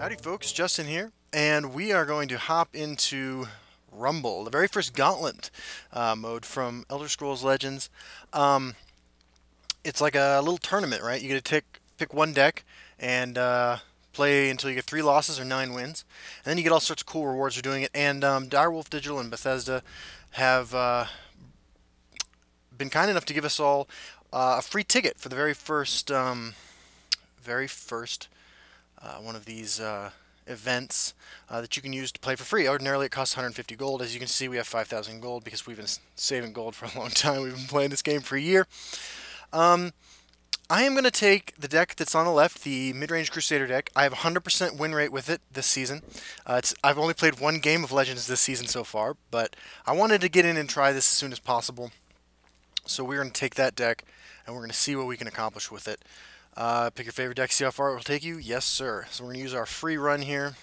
Howdy folks, Justin here, and we are going to hop into Rumble, the very first Gauntlet mode from Elder Scrolls Legends. It's like a little tournament, right? You get to pick one deck and play until you get 3 losses or 9 wins, and then you get all sorts of cool rewards for doing it. And Direwolf Digital and Bethesda have been kind enough to give us all a free ticket for the very first one of these events that you can use to play for free. Ordinarily it costs 150 gold. As you can see, we have 5,000 gold because we've been saving gold for a long time. We've been playing this game for a year. I am going to take the deck that's on the left, the mid-range Crusader deck. I have 100% win rate with it this season. I've only played one game of Legends this season so far, but I wanted to get in and try this as soon as possible. So we're going to take that deck, and we're going to see what we can accomplish with it. Pick your favorite deck, see how far it will take you? Yes, sir. So we're going to use our free run here.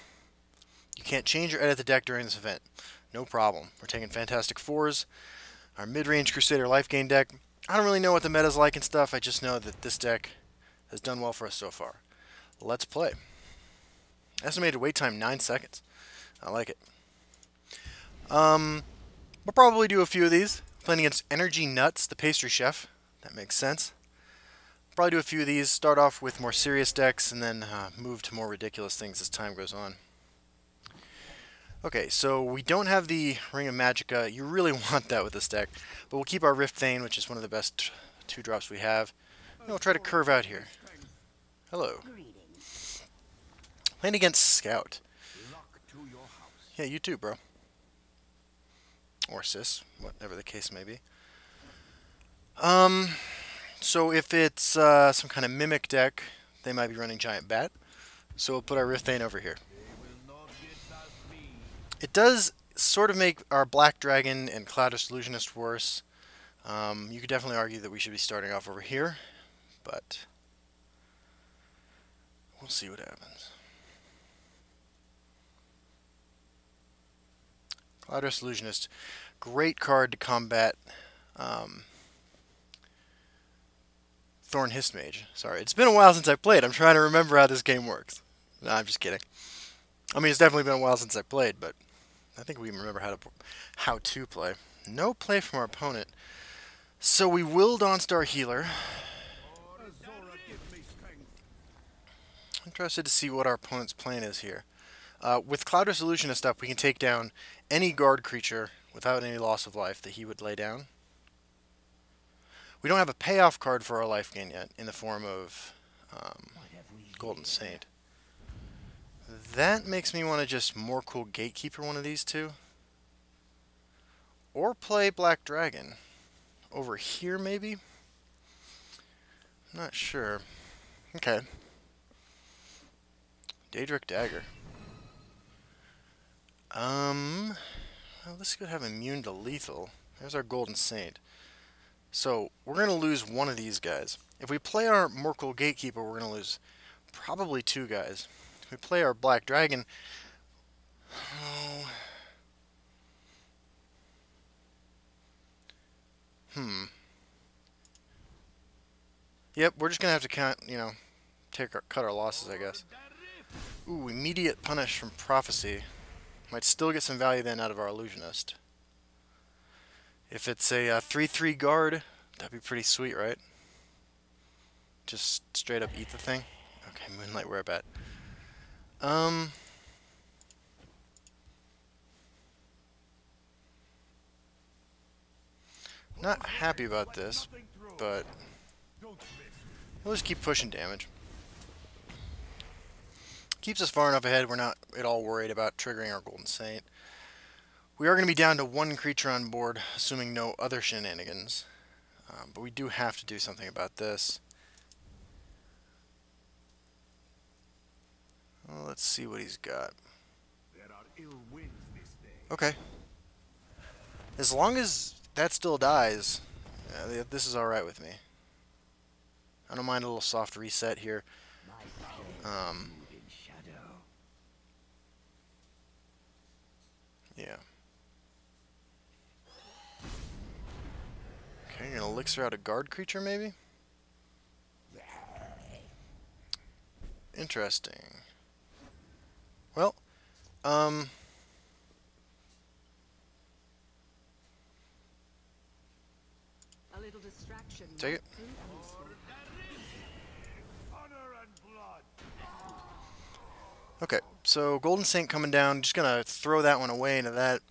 You can't change or edit the deck during this event. No problem. We're taking Fantastic Fours, our mid-range Crusader Lifegain deck. I don't really know what the meta's like and stuff. I just know that this deck has done well for us so far. Let's play. Estimated wait time 9 seconds. I like it. We'll probably do a few of these. Playing against Energy Nuts, the pastry chef. That makes sense. Probably do a few of these, start off with more serious decks, and then move to more ridiculous things as time goes on. Okay, so we don't have the Ring of Magicka. You really want that with this deck. But we'll keep our Riftbane, which is one of the best 2-drops we have. And we'll try to curve out here. Hello. Playing against Scout. Yeah, you too, bro. Or sis, whatever the case may be. So if it's some kind of Mimic deck, they might be running Giant Bat. So we'll put our Riftbane over here. It does sort of make our Black Dragon and Cloudless Illusionist worse. You could definitely argue that we should be starting off over here, but we'll see what happens. Cloudless Illusionist, great card to combat Thorn Histmage. Sorry, it's been a while since I played. I'm trying to remember how this game works. No, I'm just kidding. I mean, it's definitely been a while since I played, but I think we remember how to play. No play from our opponent. So we will Dawnstar Healer. I'm interested to see what our opponent's plan is here. With Cloudless Illusionist up, we can take down any guard creature without any loss of life that he would lay down. We don't have a payoff card for our life gain yet, in the form of Golden Saint. That makes me want to just more cool Gatekeeper one of these two. Or play Black Dragon. Over here, maybe? Not sure. Okay. Daedric Dagger. Well, this could have immune to lethal. There's our Golden Saint. So, we're going to lose one of these guys. If we play our Morkel Gatekeeper, we're going to lose probably 2 guys. If we play our Black Dragon... Yep, we're just going to have to cut our losses, I guess. Ooh, immediate punish from Prophecy. Might still get some value then out of our Illusionist. If it's a 3/3 guard, that'd be pretty sweet, right? Just straight up eat the thing. Okay, Moonlight Werebat. Not happy about this, but we'll just keep pushing damage. Keeps us far enough ahead, we're not at all worried about triggering our Golden Saint. We are going to be down to 1 creature on board, assuming no other shenanigans. But we do have to do something about this. Well, let's see what he's got. Okay. As long as that still dies, this is alright with me. I don't mind a little soft reset here. Yeah. Okay, you're gonna elixir out a guard creature, maybe? Interesting. Well, um, A little distraction take might it. prove useful. Okay, so Golden Saint coming down. Just gonna throw that one away into that.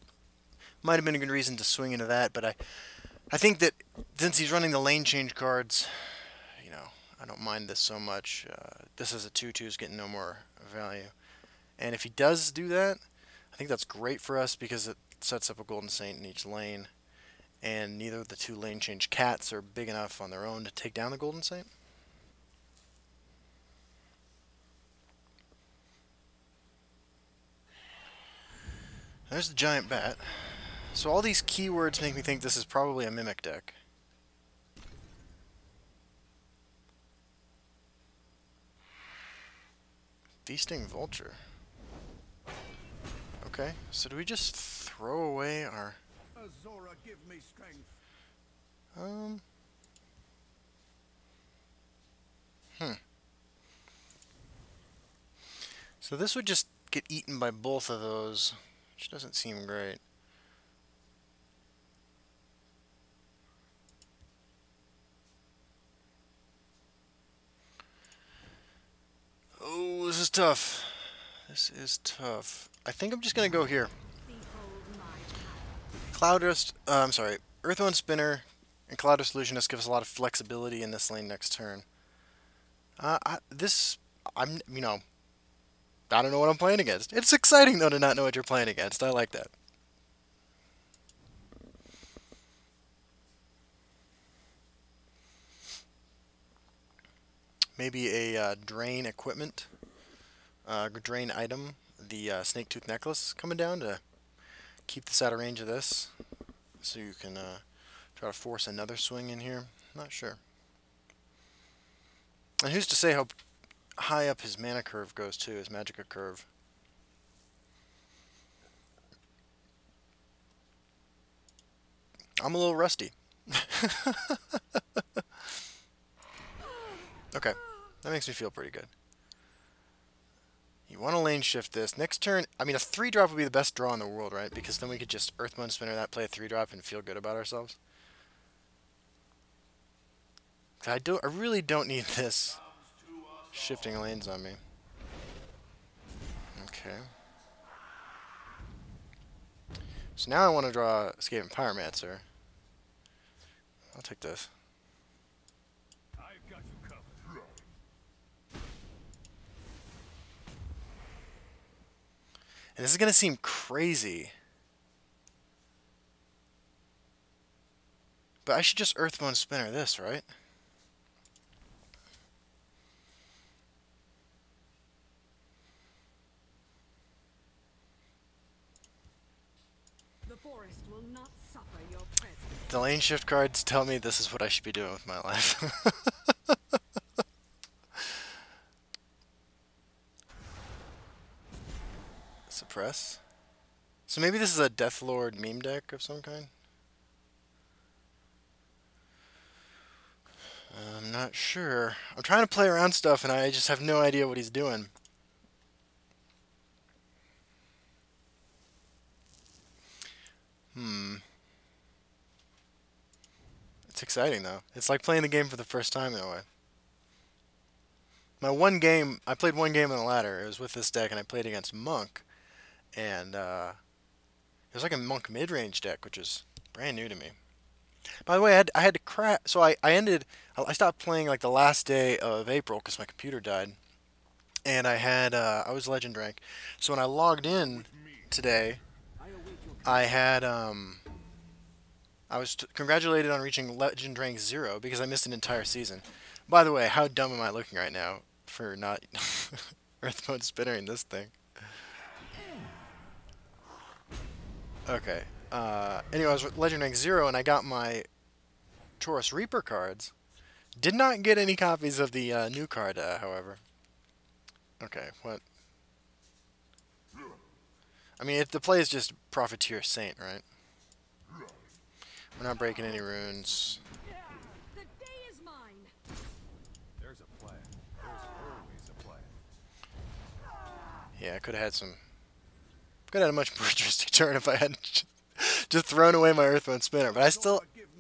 Might have been a good reason to swing into that, but I think that since he's running the lane change cards, you know, I don't mind this so much. This is a 2/2 is getting no more value. And if he does do that, I think that's great for us because it sets up a Golden Saint in each lane. And neither of the two lane change cats are big enough on their own to take down the Golden Saint. There's the giant bat. So all these keywords make me think this is probably a Mimic deck. Feasting Vulture. Okay, so do we just throw away our... Azora, give me strength. So this would just get eaten by both of those, which doesn't seem great. Oh, this is tough. This is tough. I think I'm just gonna go here. I'm sorry, Earthbone Spinner and Cloudrust Illusionist give us a lot of flexibility in this lane next turn. I don't know what I'm playing against. It's exciting though to not know what you're playing against. I like that. Maybe a drain equipment, drain item, the snake tooth necklace coming down to keep this out of range of this, so you can try to force another swing in here. Not sure. And who's to say how high up his mana curve goes too, his Magicka curve. I'm a little rusty. Okay, that makes me feel pretty good. You want to lane shift this. Next turn, I mean, a 3-drop would be the best draw in the world, right? Because then we could just Earthbone Spinner that, play a 3-drop, and feel good about ourselves. I really don't need this shifting lanes on me. Okay. So now I want to draw Escaping Pyromancer. I'll take this. I've got you covered. And this is going to seem crazy, but I should just Earthbone Spinner this, right? The forest will not suffer your presence. The lane shift cards tell me this is what I should be doing with my life. Suppress. So maybe this is a Deathlord meme deck of some kind? I'm not sure. I'm trying to play around stuff and I just have no idea what he's doing. It's exciting though. It's like playing the game for the first time in a way. My one game, I played one game on the ladder. It was with this deck and I played against Monk. And it was like a Monk mid-range deck, which is brand new to me. By the way, I had to crash. So I stopped playing like the last day of April because my computer died. And I was legend rank. So when I logged in today, I had, I was congratulated on reaching legend rank 0 because I missed an entire season. By the way, how dumb am I looking right now for not Earthbone Spinnering this thing? Okay. Anyway, I was legend rank 0 and I got my Taurus Reaper cards. Did not get any copies of the new card, however. Okay, what? I mean, the play is just Profiteer Saint, right? We're not breaking any runes. The day is mine. There's a plan. There's always a plan. Yeah, I could have had some. Could have had a much more interesting turn if I hadn't just thrown away my Earthbound Spinner. But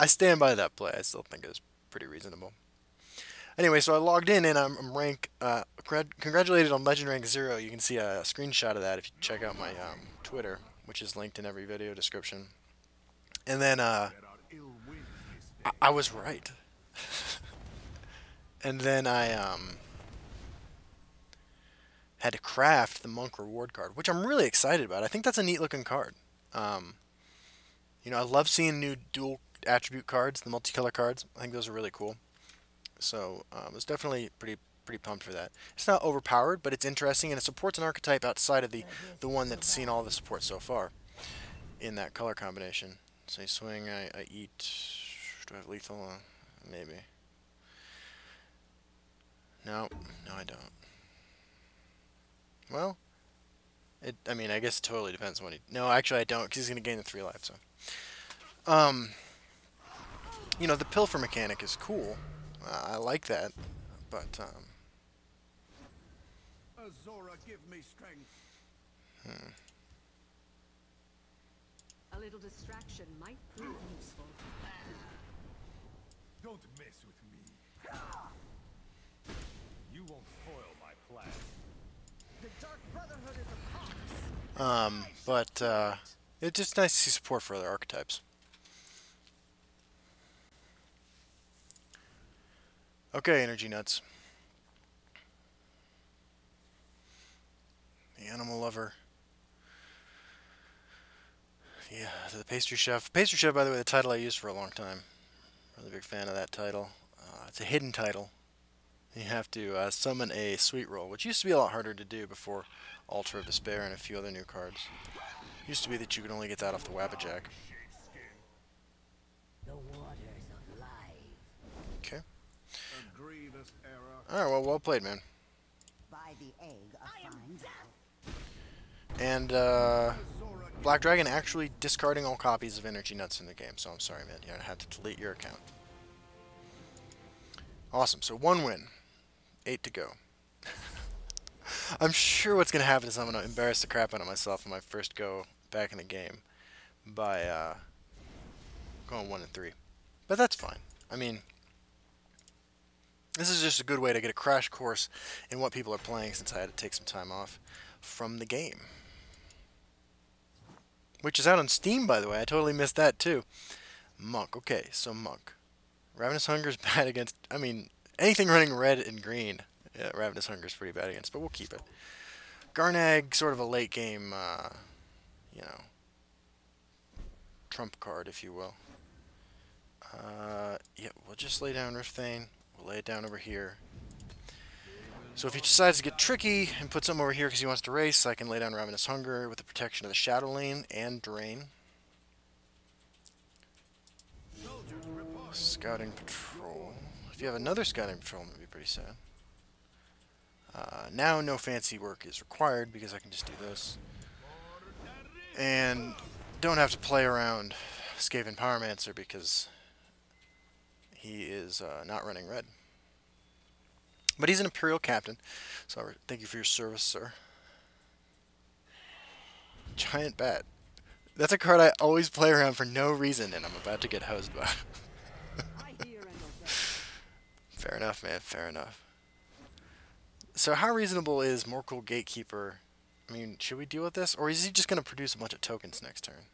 I stand by that play. I still think it was pretty reasonable. Anyway, so I logged in and I'm rank. Congratulated on Legend Rank 0. You can see a screenshot of that if you check out my Twitter, which is linked in every video description. And then I was right. And then I had to craft the Monk reward card, which I'm really excited about. I think that's a neat looking card. You know, I love seeing new dual attribute cards, the multicolor cards. I think those are really cool. So I was definitely pretty pumped for that. It's not overpowered, but it's interesting, and it supports an archetype outside of the one that's seen all the support so far in that color combination. So you swing, I eat. Do I have lethal? Maybe. No, I don't. Well, I mean, I guess it totally depends on what he... No, actually I don't, because he's going to gain the 3 life, so... You know, the pilfer mechanic is cool. I like that, but, Azora, give me strength. A little distraction might prove useful. Don't mess with me. You won't foil my plan. The Dark Brotherhood is upon us. but, it's just nice to see support for other archetypes. Okay, Energy Nuts. The Animal Lover. Yeah, the Pastry Chef. Pastry Chef, by the way, the title I used for a long time. Really big fan of that title. It's a hidden title. You have to summon a sweet roll, which used to be a lot harder to do before Altar of Despair and a few other new cards. Used to be that you could only get that off the Wabbajack. The waters of life. Okay. A grievous error. Alright, well played, man. By the egg of fine And, Black Dragon actually discarding all copies of Energy Nuts in the game, so I'm sorry, man. You're gonna have to delete your account. Awesome, so 1 win. 8 to go. I'm sure what's gonna happen is I'm gonna embarrass the crap out of myself on my first go back in the game by, going 1 and 3. But that's fine. I mean, this is just a good way to get a crash course in what people are playing since I had to take some time off from the game. Which is out on Steam, by the way. I totally missed that, too. Monk. Okay, so Monk. Ravenous Hunger is bad against... I mean, anything running red and green, yeah, Ravenous Hunger is pretty bad against, but we'll keep it. Garnag, sort of a late game, you know, trump card, if you will. Yeah, we'll just lay down Riftthane. We'll lay it down over here. So if he decides to get tricky and put something over here because he wants to race, I can lay down Ravenous Hunger with the protection of the Shadow Lane and Drain. Scouting Patrol. If you have another Scouting Patrol, it would be pretty sad. Now no fancy work is required because I can just do this. And don't have to play around Skaven Pyromancer because he is not running red. But he's an Imperial Captain, so thank you for your service, sir. Giant Bat. That's a card I always play around for no reason, and I'm about to get hosed by. I hear and obey. Fair enough, man. Fair enough. So how reasonable is Morkel Gatekeeper? I mean, should we deal with this? Or is he just going to produce a bunch of tokens next turn?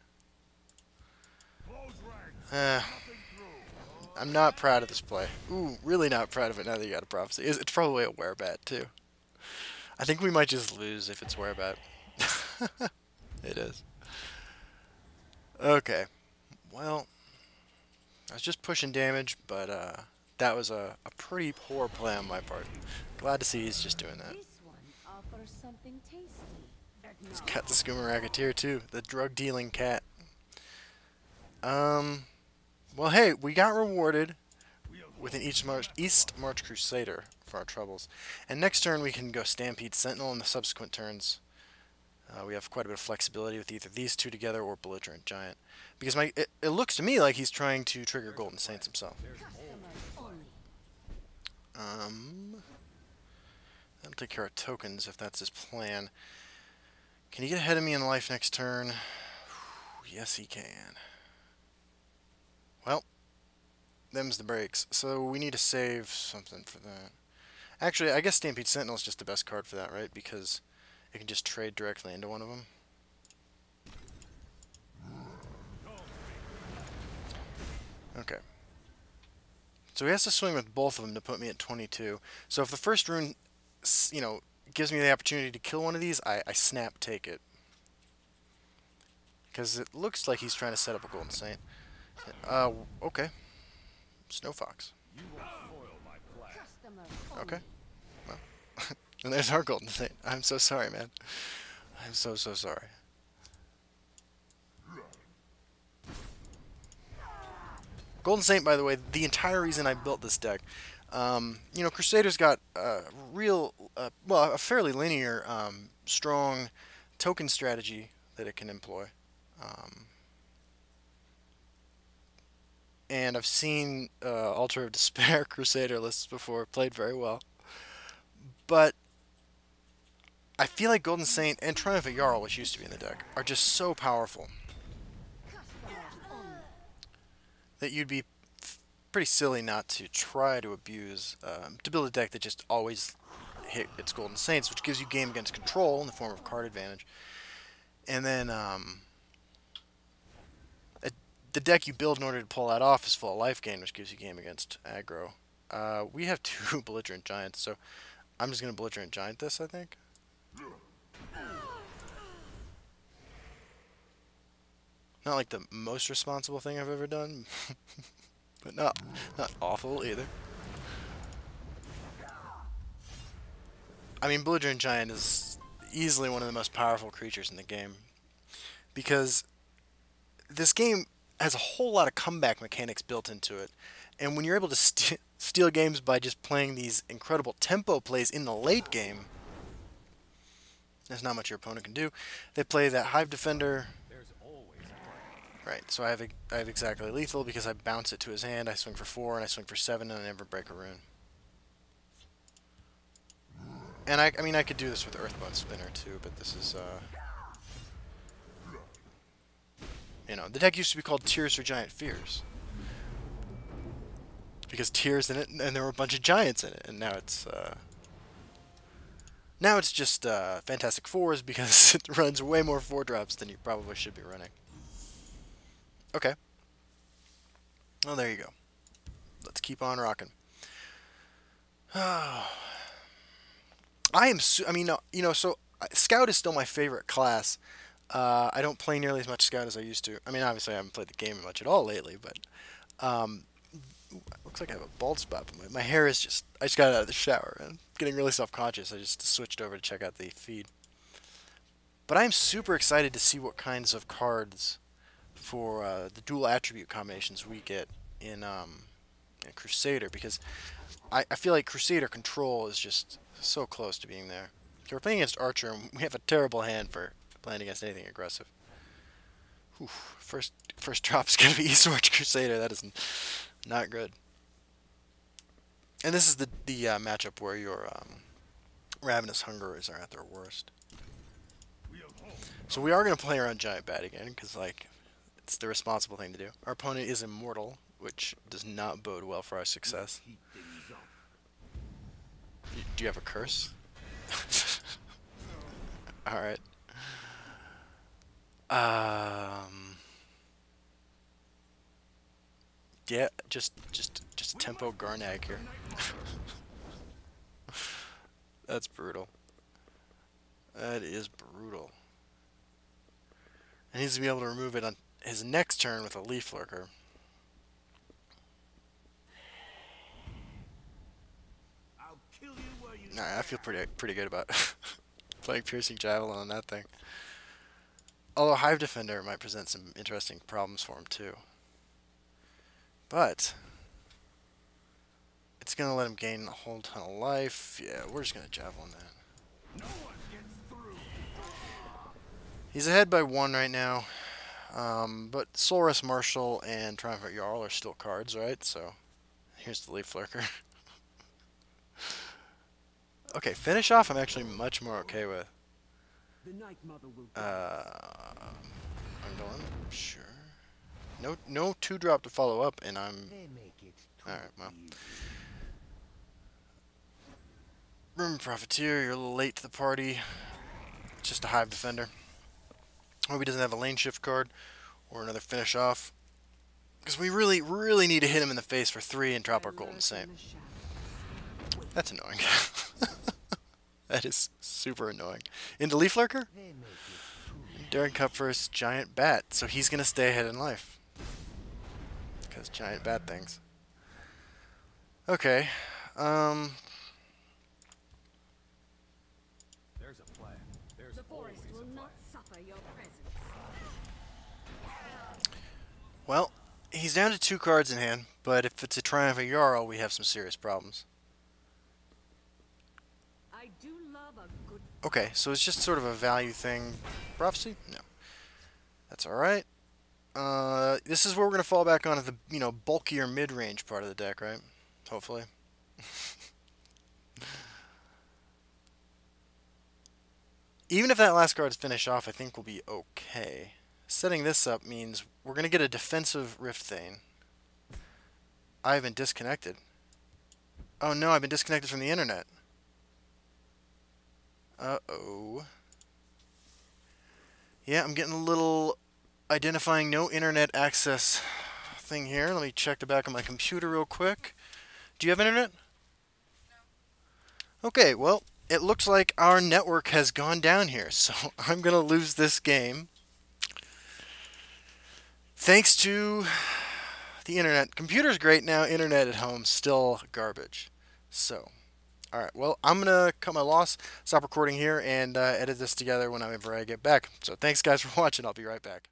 I'm not proud of this play. Ooh, really not proud of it now that you got a Prophecy. It's probably a Werebat, too. I think we might just lose if it's Werebat. It is. Okay. Well, I was just pushing damage, but that was a pretty poor play on my part. Glad to see he's just doing that. This one offers something tasty. He's got the Skooma Racketeer, too. The drug-dealing cat. Well, hey, we got rewarded with an East March Crusader for our troubles. And next turn we can go Stampede Sentinel, and the subsequent turns we have quite a bit of flexibility with either these two together or Belligerent Giant. Because it looks to me like he's trying to trigger Golden Saints himself. That'll take care of tokens if that's his plan. Can he get ahead of me in life next turn? Yes, he can. Well, them's the breaks. So we need to save something for that. Actually, I guess Stampede Sentinel is just the best card for that, right? Because it can just trade directly into one of them. Okay. So he has to swing with both of them to put me at 22. So if the first rune, you know, gives me the opportunity to kill one of these, I snap take it. Because it looks like he's trying to set up a Golden Saint. Okay. Snow Fox. You won't foil my plan. Customer Okay. Well, and there's our Golden Saint. I'm so sorry, man. I'm so sorry. Golden Saint, by the way, the entire reason I built this deck. You know, Crusader's got a well, a fairly linear, strong token strategy that it can employ. And I've seen Altar of Despair Crusader lists before, played very well. But I feel like Golden Saint and Triumphant Jarl, which used to be in the deck, are just so powerful that you'd be pretty silly not to try to abuse, to build a deck that just always hit its Golden Saints, which gives you game against control in the form of card advantage. And then the deck you build in order to pull that off is full of Lifegain, which gives you game against aggro. We have 2 Belligerent Giants, so I'm just going to Belligerent Giant this, I think. Not like the most responsible thing I've ever done, but not awful either. I mean, Belligerent Giant is easily one of the most powerful creatures in the game, because this game has a whole lot of comeback mechanics built into it, and when you're able to steal games by just playing these incredible tempo plays in the late game, there's not much your opponent can do. They play that Hive Defender. There's always a plan. Right, so I have exactly lethal because I bounce it to his hand, I swing for 4, and I swing for 7, and I never break a rune. And I mean, I could do this with Earthbone Spinner too, but this is, you know, the deck used to be called Tears for Giant Fears. Because tears in it, and there were a bunch of giants in it, and now it's just Fantastic Fours because it runs way more 4-drops than you probably should be running. Okay. Well, there you go. Let's keep on rocking. I mean, no, you know, so Scout is still my favorite class. I don't play nearly as much Scout as I used to. I mean, obviously I haven't played the game much at all lately, but looks like I have a bald spot. But my hair is just, I just got out of the shower and I'm getting really self-conscious. I just switched over to check out the feed. But I'm super excited to see what kinds of cards for the dual attribute combinations we get in Crusader, because I feel like Crusader control is just so close to being there. We're playing against Archer, and we have a terrible hand for playing against anything aggressive. Oof, first drop is going to be Eastward Crusader. That is not good. And this is the matchup where your Ravenous Hungerers are at their worst. So we are going to play around Giant Bat again, because like it's the responsible thing to do. Our opponent is immortal, which does not bode well for our success. Do you have a curse? Alright. Yeah, just tempo Garnag here. That's brutal. That is brutal. And he's to be able to remove it on his next turn with a Leaf Lurker. I'll kill you where you Alright, I feel pretty good about playing Piercing Javelin on that thing. Although Hive Defender might present some interesting problems for him too. But it's gonna let him gain a whole ton of life. Yeah, we're just gonna Javelin that. No one gets through. He's ahead by 1 right now. But Solrus Marshal and Triumphant Jarl are still cards, right? So here's the Leaf Lurker. Okay, finish off I'm actually much more okay with. The Night Mother will I'm going. Sure. No 2-drop to follow up, and I'm. They make it All right. Well. Room Profiteer, you're a little late to the party. Just a Hive Defender. Hope he doesn't have a lane shift card or another finish off. Because we really, really need to hit him in the face for 3 and drop our golden same. That's annoying. That is super annoying. Into Leaf Lurker? Daring Cup versus Giant Bat. So he's going to stay ahead in life. Because giant bat things. Okay. There's a plan. There's The always forest a will plan. not suffer your presence. Well, he's down to 2 cards in hand, but if it's a Triumph of Jarl, we have some serious problems. I do love a good Okay, so it's just sort of a value thing. Prophecy? No. That's alright. This is where we're going to fall back on the, bulkier mid-range part of the deck, right? Hopefully. Even if that last card's finish off, I think we'll be okay. Setting this up means we're going to get a defensive Rift Thane. I've been disconnected. Oh no, I've been disconnected from the internet. Uh-oh. Yeah, I'm getting a little identifying no internet access thing here. Let me check the back of my computer real quick. Do you have internet? No. Okay, well, it looks like our network has gone down here, so I'm going to lose this game. Thanks to the internet. Computer's great now, internet at home still garbage. So, alright, well, I'm going to cut my loss, stop recording here, and edit this together whenever I get back. So thanks guys for watching, I'll be right back.